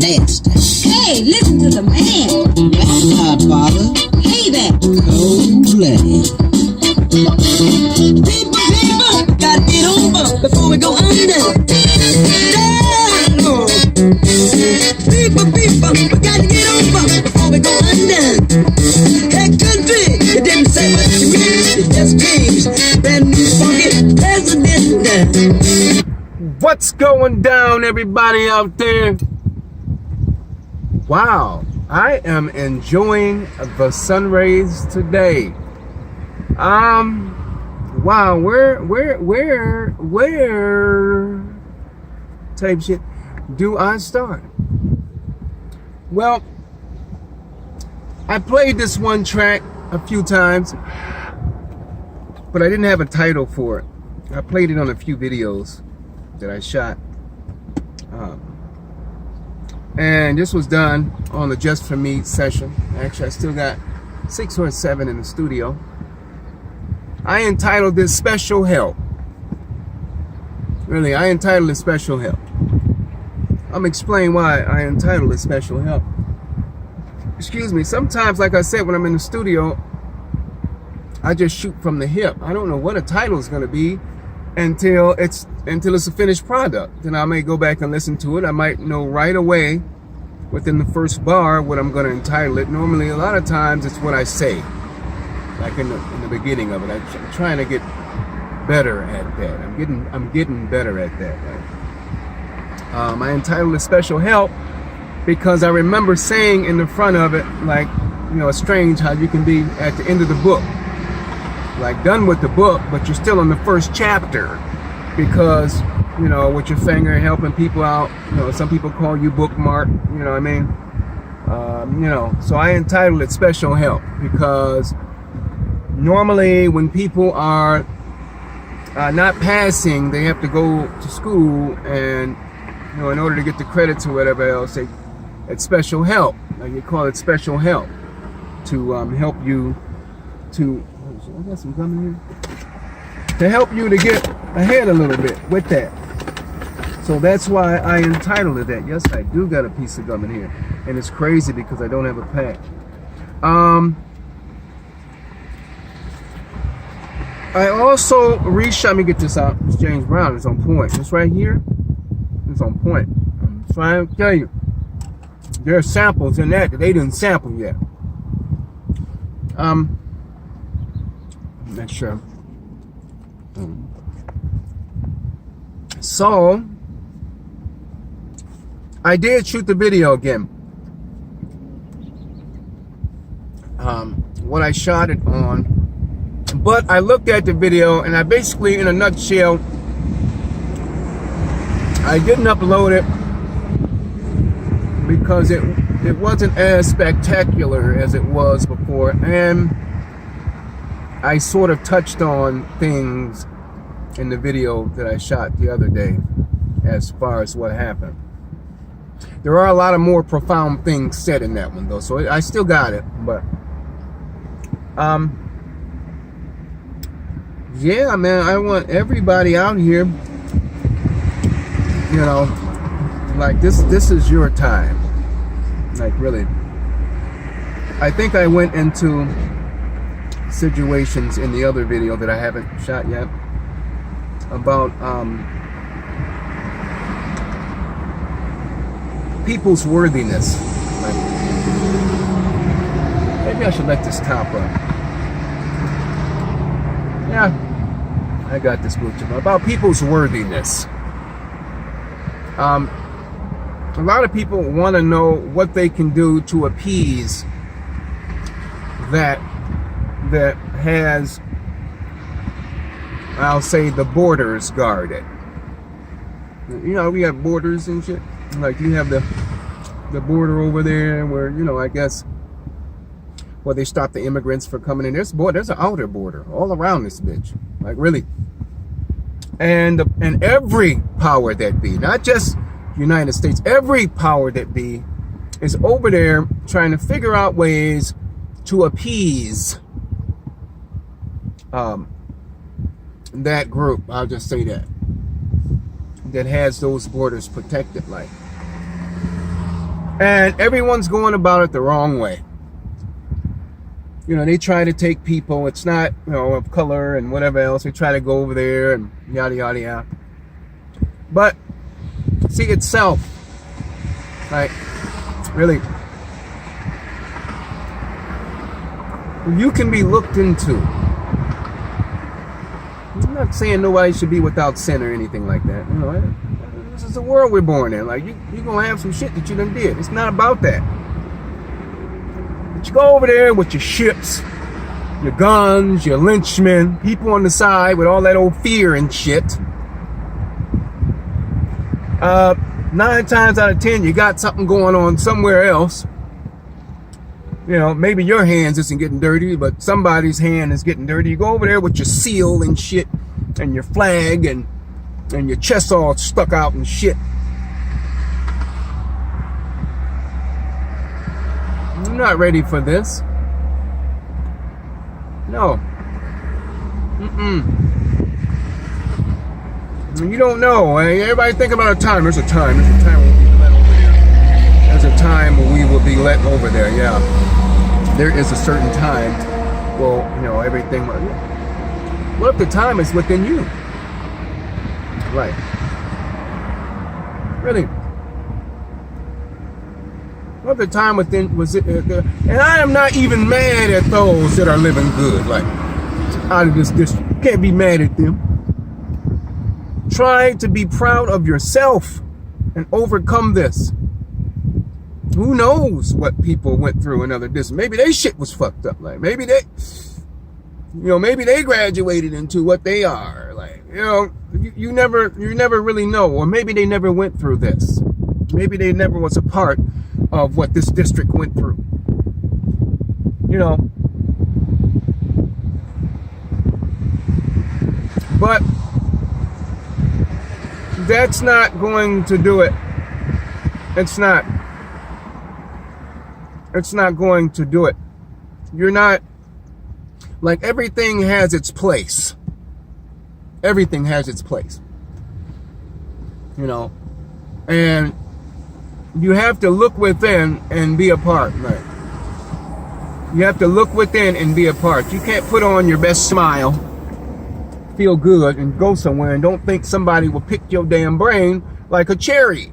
nasty. Hey, listen to the man. That's not father. Hey there. Cold-blooded. People, gotta get over before we go under. Down. People, we gotta get over before we go under. Hey, country, it didn't say what you mean. It just changed. Brand new funky president. What's going down, everybody out there? Wow, I am enjoying the sun rays today. Wow, where type shit do I start? Well, I played this one track a few times, but I didn't have a title for it. I played it on a few videos that I shot. And this was done on the Just For Me session. Actually, I still got 6 or 7 in the studio. I entitled this Special Help. Really, I entitled it Special Help. I'm gonna explain why I entitled it Special Help. Excuse me, sometimes, like I said, when I'm in the studio, I just shoot from the hip. I don't know what a title is gonna be until it's a finished product. Then I may go back and listen to it. I might know right away within the first bar what I'm going to entitle it. Normally, a lot of times it's what I say, like in the beginning of it. I'm trying to get better at that. I'm getting better at that. Right? I entitled it Special Help because I remember saying in the front of it, like, you know, it's strange how you can be at the end of the book, like done with the book, but you're still in the first chapter because, you know, with your finger helping people out, you know, some people call you bookmark, you know what I mean? You know, so I entitled it Special Help because normally when people are not passing, they have to go to school and, you know, in order to get the credits or whatever else, it's special help. Like you call it special help to help you to, I got some gum in here. To help you to get ahead a little bit with that. So that's why I entitled it that. Yes, I do got a piece of gum in here. And it's crazy because I don't have a pack. I also let me get this out. It's James Brown. It's on point. This right here is on point. I'm trying to tell you. There are samples in that they didn't sample yet. Make sure. So I did shoot the video again. What I shot it on, but I looked at the video and I basically, in a nutshell, I didn't upload it because it wasn't as spectacular as it was before, and I sort of touched on things in the video that I shot the other day as far as what happened. There are a lot of more profound things said in that one though, so I still got it, but yeah, man, I want everybody out here, you know, like this is your time. Like really, I think I went into situations in the other video that I haven't shot yet about people's worthiness. Like, maybe I should let this top up. Yeah, I got this Bluetooth about people's worthiness. A lot of people want to know what they can do to appease that has, I'll say, the borders guarded. You know, we have borders and shit. Like you have the border over there where, you know, I guess where they stop the immigrants for coming in. There's an outer border all around this bitch. Like really. And every power that be, not just United States, every power that be is over there trying to figure out ways to appease that group. I'll just say that has those borders protected. Like And everyone's going about it the wrong way. You know, they try to take people, it's not, you know, of color and whatever else. They try to go over there and yada, yada, yada. But, see, itself, like, really, you can be looked into. I'm not saying nobody should be without sin or anything like that. You know, this is the world we're born in. Like, you're going to have some shit that you done did. It's not about that. But you go over there with your ships, your guns, your lynchmen, people on the side with all that old fear and shit. 9 times out of 10, you got something going on somewhere else. You know, maybe your hands isn't getting dirty, but somebody's hand is getting dirty. You go over there with your seal and shit, and your flag, and your chest all stuck out and shit. I'm not ready for this. No. You don't know. Everybody think about a time. There's a time. There's a time when we'll be let over there. There's a time when we will be let over there. Yeah. There is a certain time. Well, you know, everything. What if the time is within you? Right. Really. What if the time within was it? And I am not even mad at those that are living good, like out of this district. You can't be mad at them. Try to be proud of yourself and overcome this. Who knows what people went through in other districts? Maybe they shit was fucked up. Like maybe they, you know, maybe they graduated into what they are. Like, you know, you never really know. Or maybe they never went through this. Maybe they never was a part of what this district went through. You know. But that's not going to do it. It's not. It's not going to do it. You're not, like, everything has its place. Everything has its place. You know, and you have to look within and be a part, right? You have to look within and be a part. You can't put on your best smile, feel good, and go somewhere and don't think somebody will pick your damn brain like a cherry.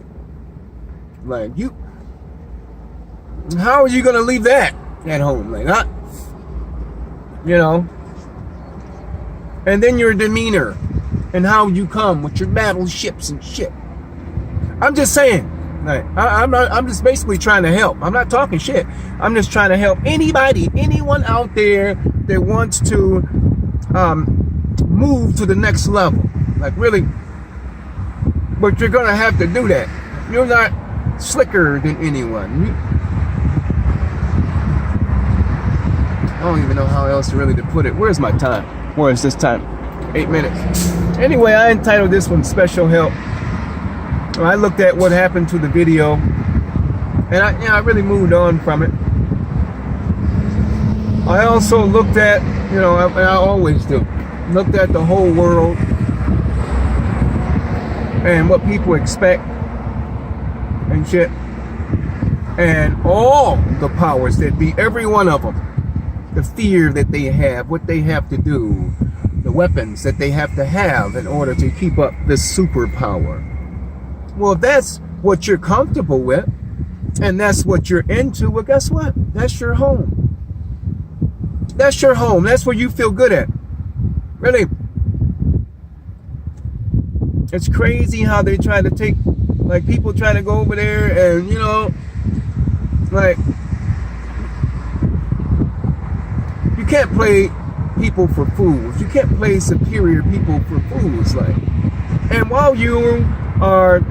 Like, you, how are you gonna leave that at home? Like, not, you know. And then your demeanor and how you come with your battleships and shit. I'm just saying, like, I'm just basically trying to help. I'm not talking shit. I'm just trying to help anybody, anyone out there that wants to move to the next level. Like, really, but you're gonna have to do that. You're not slicker than anyone. I don't even know how else really to put it. Where's my time? Where is this time? 8 minutes. Anyway, I entitled this one Special Help. I looked at what happened to the video, and I really moved on from it. I also looked at, you know, and I always do, looked at the whole world and what people expect and shit, and all the powers that be, every one of them. The fear that they have, what they have to do, the weapons that they have to have in order to keep up this superpower. Well, if that's what you're comfortable with, and that's what you're into, well, guess what? That's your home. That's your home. That's where you feel good at. Really. It's crazy how they try to take, like, people try to go over there and, you know, like, you can't play people for fools. You can't play superior people for fools. Like, and while you are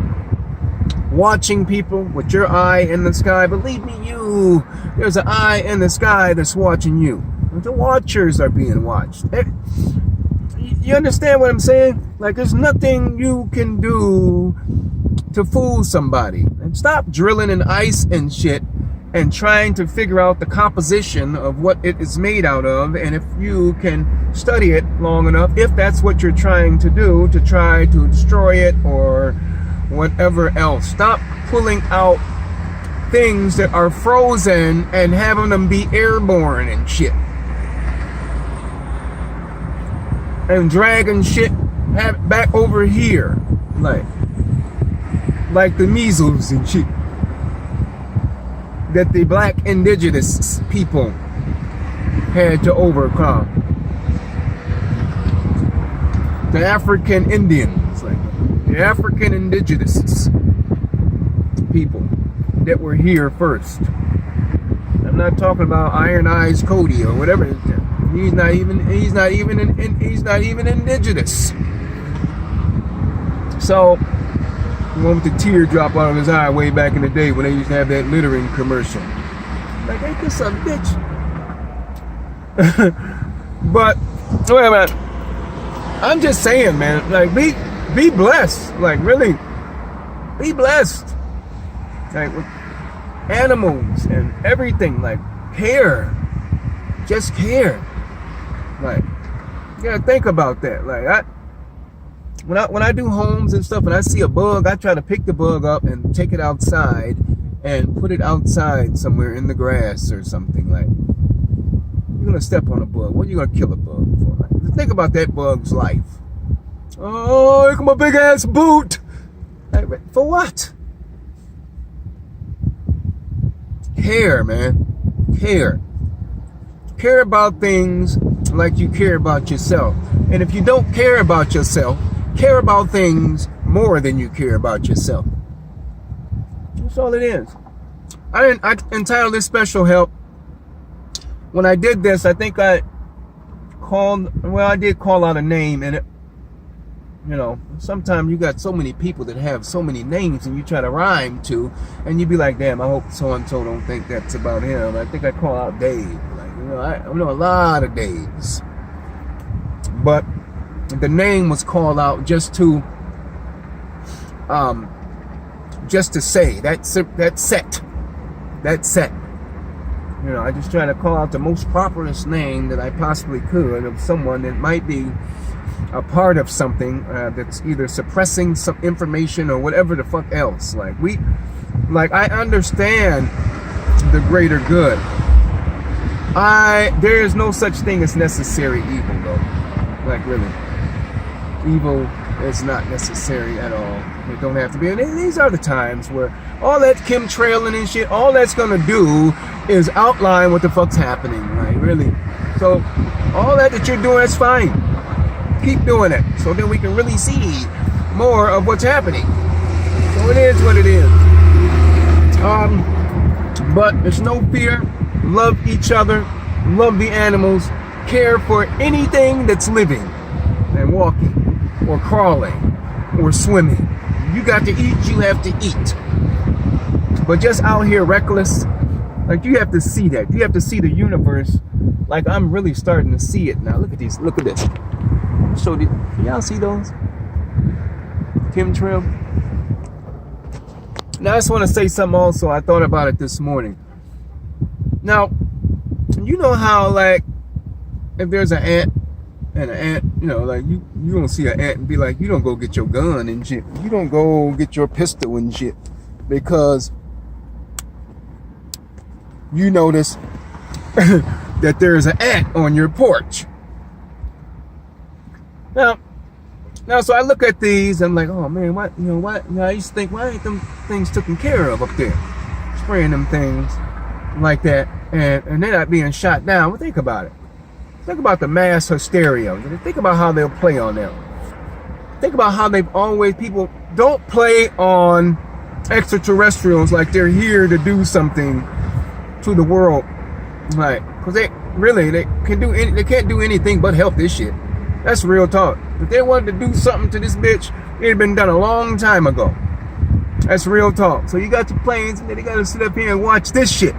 watching people with your eye in the sky, believe me, there's an eye in the sky that's watching you. The watchers are being watched. You understand what I'm saying? Like, there's nothing you can do to fool somebody. And stop drilling in ice and shit and trying to figure out the composition of what it is made out of, and if you can study it long enough, if that's what you're trying to do, to try to destroy it or whatever else. Stop pulling out things that are frozen and having them be airborne and shit. And dragging shit back over here. Like the measles and shit. That the black indigenous people had to overcome. The African Indians, the African indigenous people that were here first. I'm not talking about Iron Eyes Cody or whatever. He's not even indigenous. So, the one with the tear drop out of his eye way back in the day when they used to have that littering commercial. Like, ain't this a bitch? But, wait, I'm just saying, man, like, be blessed. Like, really, be blessed. Like, with animals and everything, like, care. Just care. Like, you gotta think about that. Like, when I do homes and stuff and I see a bug, I try to pick the bug up and take it outside and put it outside somewhere in the grass or something. Like, you're gonna step on a bug. What are you gonna kill a bug for? Like, think about that bug's life. Oh, look at my big ass boot. Like, for what? Care, man. Care. Care about things like you care about yourself. And if you don't care about yourself, care about things more than you care about yourself. That's all it is. I entitled this Special Help. When I did this, I think I did call out a name, and it, you know, sometimes you got so many people that have so many names and you try to rhyme to, and you be like, damn, I hope so-and-so don't think that's about him. I think I call out Dave. Like, you know, I know a lot of Daves. But the name was called out just to say that's set. You know, I just try to call out the most properest name that I possibly could of someone that might be a part of something that's either suppressing some information or whatever the fuck else. Like, I understand the greater good. There is no such thing as necessary evil, though. Like, really. Evil is not necessary at all. It don't have to be. And these are the times where all that chemtrailing and shit, all that's gonna do is outline what the fuck's happening. Like, really. So, all that you're doing is fine. Keep doing it, so then we can really see more of what's happening. So it is what it is. But there's no fear. Love each other. Love the animals. Care for anything that's living and walking or crawling or swimming. You got to eat, you have to eat. But just out here reckless, like, you have to see that. You have to see the universe. Like, I'm really starting to see it now. Look at these. Look at this. So can y'all see those? Chemtrail. Now I just want to say something also. I thought about it this morning. Now, you know how, like, if there's an ant and an ant, you know, like, you don't see an ant and be like, you don't go get your gun and shit. You don't go get your pistol and shit because you notice that there's an ant on your porch. Now, so I look at these, I'm like, oh man, what, you know, what? You know, I used to think, why ain't them things taken care of up there? Spraying them things like that, and they're not being shot down. But think about it. Think about the mass hysteria. Think about how they'll play on them. Think about how people don't play on extraterrestrials like they're here to do something to the world. Like, because they can't do anything but help this shit. That's real talk. If they wanted to do something to this bitch, it had been done a long time ago. That's real talk. So you got your planes, and then they got to sit up here and watch this shit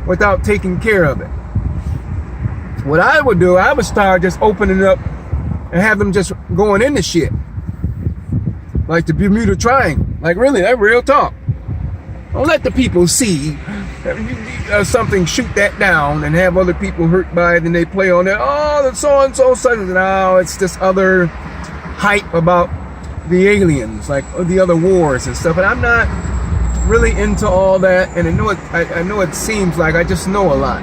without taking care of it. What I would do, I would start just opening up and have them just going into shit. Like the Bermuda Triangle. Like, really, that's real talk. Don't let the people see something, shoot that down and have other people hurt by it, and they play on that. Oh, the so-and-so said, no, it's this other hype about the aliens, like the other wars and stuff. And I'm not really into all that, and I know it seems like I just know a lot.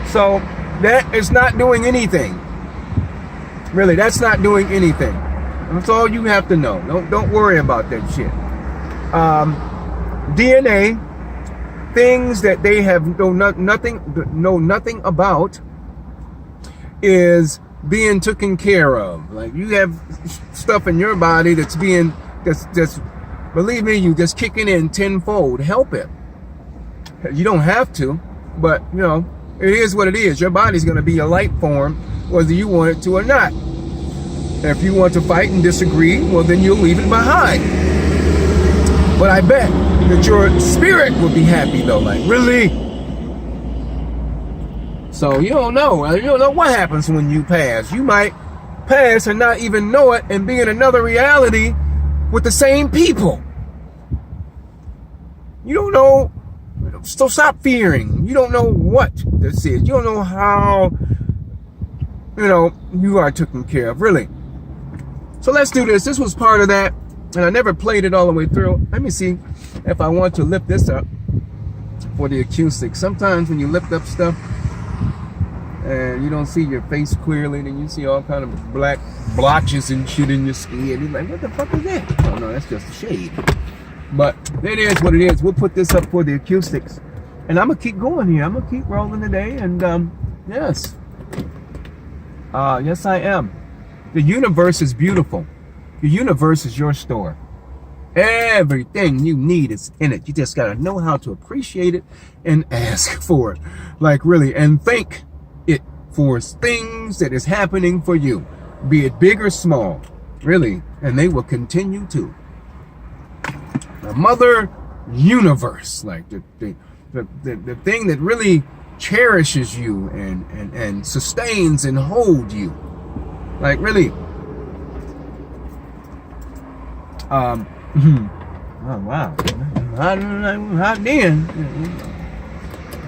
So that is not doing anything. Really, that's not doing anything. That's all you have to know. Don't worry about that shit. DNA, things that they have know nothing about, is being taken care of. Like, you have stuff in your body that's believe me, you just kicking in tenfold. Help it. You don't have to, but you know, it is what it is. Your body's going to be a life form, whether you want it to or not. If you want to fight and disagree, well, then you'll leave it behind. But I bet that your spirit will be happy though. Like, really? So you don't know. You don't know what happens when you pass. You might pass and not even know it and be in another reality with the same people. You don't know. So stop fearing. You don't know what this is. You don't know how, you know, you are taken care of, really. So let's do this. This was part of that, and I never played it all the way through. Let me see if I want to lift this up for the acoustics. Sometimes when you lift up stuff and you don't see your face clearly, then you see all kind of black blotches and shit in your skin. You're like, what the fuck is that? Oh no, that's just a shade. But it is what it is. We'll put this up for the acoustics. And I'm going to keep going here. I'm going to keep rolling today. And yes. Yes, I am. The universe is beautiful. The universe is your store. Everything you need is in it. You just got to know how to appreciate it and ask for it. Like, really. And thank it for things that is happening for you. Be it big or small. Really. And they will continue to. The mother universe, like the thing that really cherishes you and sustains and holds you, like, really. Oh wow, hot then.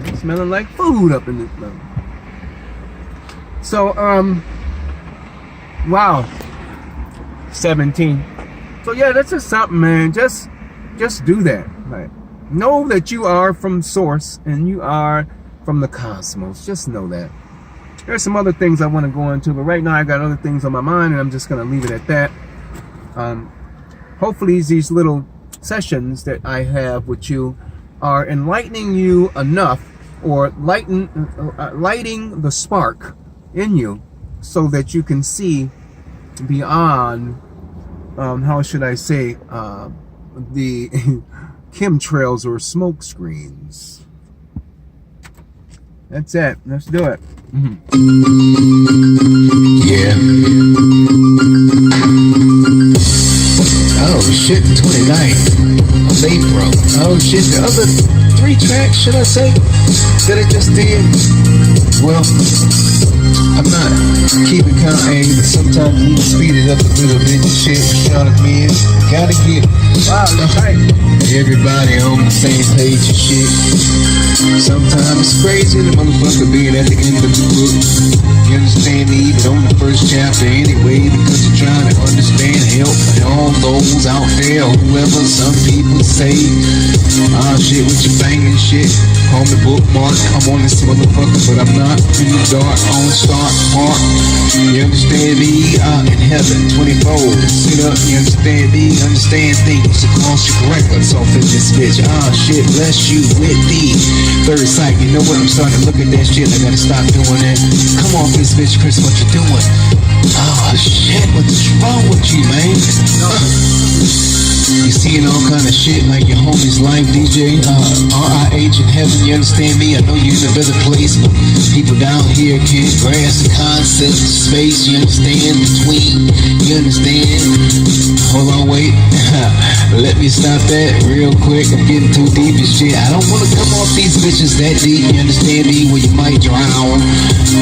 It's smelling like food up in this place. So wow, 17. So yeah, that's just something, man. Just do that. Like, know that you are from source and you are from the cosmos. Just know that. There's some other things I want to go into, but right now I got other things on my mind, and I'm just gonna leave it at that. Hopefully these little sessions that I have with you are enlightening you enough, or lighting the spark in you, so that you can see beyond, how should I say, the chemtrails or smoke screens. That's it. Let's do it. Yeah. Oh shit, 29th of April. Oh shit, the other 3 tracks, should I say, that I just did? Well, I'm not keeping count, but sometimes you speed it up a little bit and shit. Shout at me, gotta get everybody on the same page and shit. Sometimes it's crazy, the motherfucker being at the end of the book. You understand me? But on the first chapter anyway, because you're trying to understand, help all those out there, whoever some people say, shit with your banging shit. Call me bookmark, I'm on this motherfucker, but I'm not in the dark, on start park. You understand me? In heaven, 24. Sit up, you understand me? Understand things across your records off in this bitch. Shit, bless you with the third sight. You know what? I'm starting to look at that shit. I gotta stop doing that. Come off this bitch, Chris, what you doing? Shit, what's wrong with you, man? You seeing all kind of shit like your homie's live DJ, RIH in heaven, you understand me? I know you're in a better place, but people down here can't grasp the concept of space, you understand? Between, you understand? Hold on, wait. Let me stop that real quick. I'm getting too deep and shit. I don't want to come off these bitches that deep, you understand me? Where you might drown.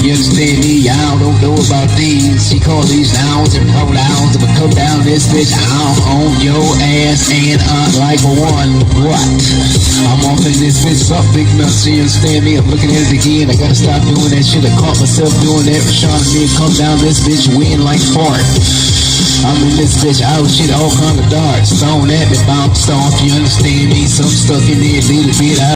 You understand me? Y'all don't know about these. She call these nouns and pronouns. I'ma come down this bitch, I'm on your ass and like one. What? I'm off in this bitch, up big nuts, you understand me? I'm looking at it again. I gotta stop doing that shit. I caught myself doing that. Rashawn and me come down this bitch, win like fart. I'm in this bitch, oh shit, all kind of darts thrown at me, bounced off, you understand me? Some stuck in there, little bit.